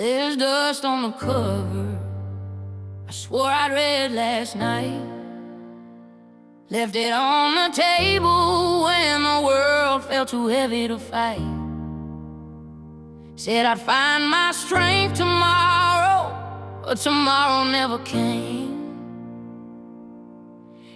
There's dust on the cover. I swore I'd read last night. Left it on the table when the world felt too heavy to fight. Said I'd find my strength tomorrow, but tomorrow never came.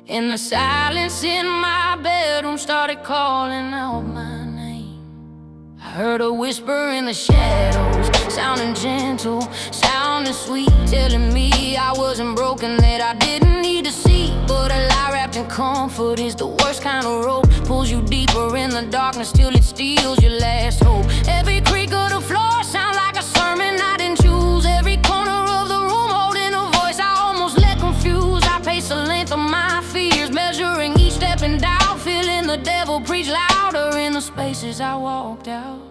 And the silence in my bedroom started calling out my name. I heard a whisper in the shadows, sounding gentle, sounding sweet, telling me I wasn't broken, that I didn't need to see. But a lie wrapped in comfort is the worst kind of rope. Pulls you deeper in the darkness till it steals your last hope. Every creak of the floor sounds like a sermon I didn't choose. Every corner of the room holding a voice I almost let confuse. I pace the length of my fears, measuring each step in doubt, feeling the devil preach louder in the spaces I walked out.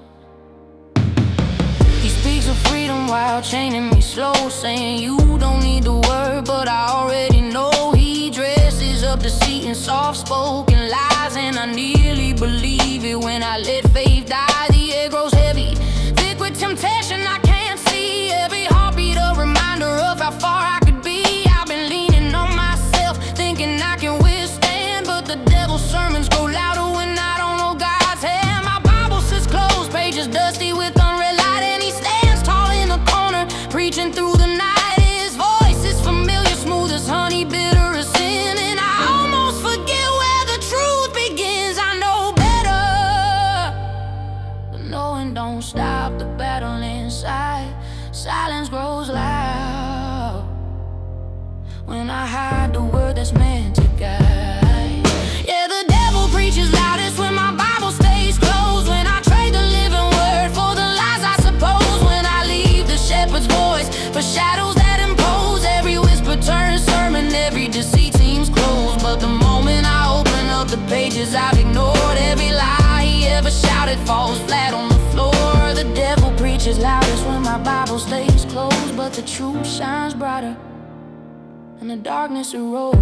He speaks of freedom while chaining me slow, saying you don't need the word, but I already know. He dresses up deceit in soft-spoken lies, and I nearly believe it when I let faith die. The air grows heavy, thick with temptation I can't see. Every heartbeat a reminder of how far I could be. I've been leaning on myself, thinking I can withstand, but the devil's sermons grow louder when I don't know God's hand. My Bible sits closed, pages dusty with unread light, and he stands tall in the corner, preaching through the night. His voice is familiar, smooth as honey, bitter as sin, and I almost forget where the truth begins. I know better, but knowing don't stop the battle inside. Silence grows loud when I hide the word that's meant to guide. Yeah, the devil preaches loudest when my Bible stays closed. When I trade the living word for the lies I suppose. When I leave the shepherd's voice for shadows that impose. Every whisper turns sermon, every deceit seems closed. But the moment I open up the pages I've ignored, every lie he ever shouted falls flat on the floor. The devil preaches loudest when my Bible stays closed, but the truth shines brighter and the darkness erodes.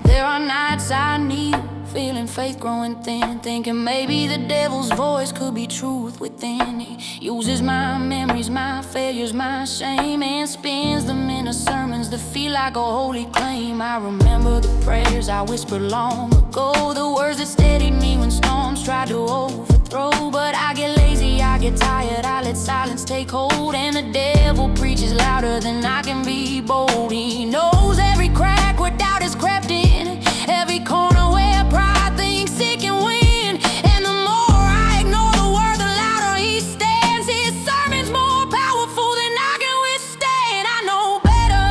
There are nights I kneel, feeling faith growing thin, thinking maybe the devil's voice could be truth within. He uses my memories, my failures, my shame, and spins them into sermons that feel like a holy claim. I remember the prayers I whispered long ago, the words that steadied me when storms tried to overthrow. But I get lazy, I get tired, I let silence take hold, and the devil preaches louder than I can be bold. He knows every crack where doubt has crept in, every corner where pride thinks it can win. And the more I ignore the word, the louder he stands. His sermon's more powerful than I can withstand. I know better,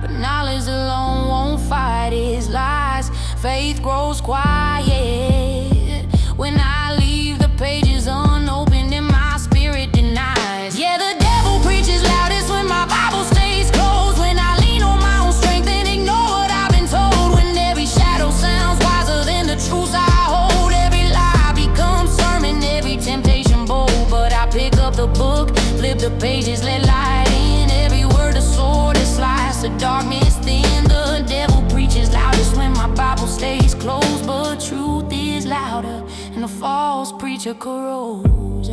but knowledge alone won't fight his lies. Faith grows quiet when I leave the pages unopened and my spirit denies. Yeah, the devil preaches loudest when my Bible stays closed. When I lean on my own strength and ignore what I've been told. When every shadow sounds wiser than the truths I hold. Every lie becomes sermon, every temptation bold. But I pick up the book, flip the pages, let light in. Every word a sword that slices the darkness thin. The devil preaches loudest when my Bible stays closed, but truth is louder and the false preacher corrodes.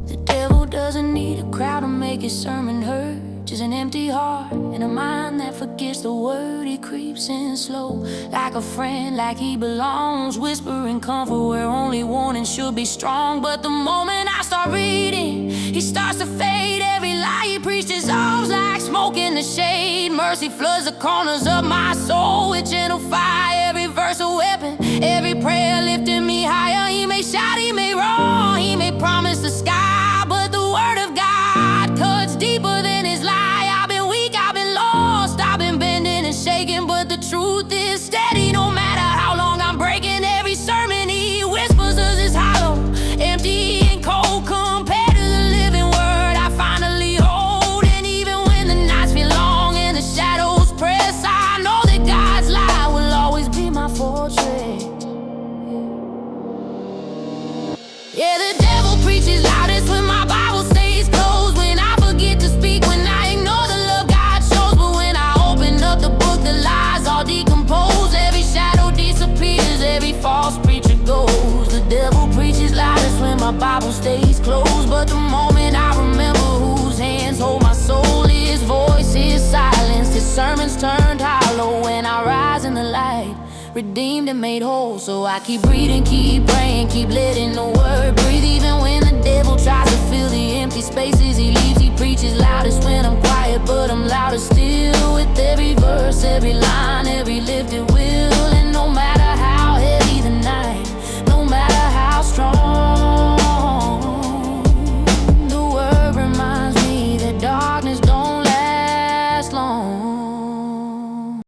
The devil doesn't need a crowd to make his sermon heard. Just an empty heart and a mind that forgets the word. He creeps in slow, like a friend, like he belongs, whispering comfort where only warning should be strong. But the moment I start reading, he starts to fade. Every lie he preached dissolves like smoke in the shade. Mercy floods the corners of my soul with gentle fire. Every verse a weapon, every prayer lifting me higher. He may shout, he may roar, he may promise the sky, but the word of God cuts deeper than his lie. I've been weak, I've been lost, I've been bending and shaking, but the truth is steady no matter how long I'm breaking. Every sermon he whispers is hollow, empty and cold compared to the living word I finally hold. And even when the nights feel long and the shadows press, I know that God's light will false preacher goes. The devil preaches loudest when my Bible stays closed. But the moment I remember whose hands hold my soul, his voice is silenced, his sermons turned hollow. When I rise in the light, redeemed and made whole. So I keep reading, keep praying, keep letting the word breathe. Even when the devil tries to fill the empty spaces he leaves. He preaches loudest when I'm quiet, but I'm louder still. With every verse, every line, every lifted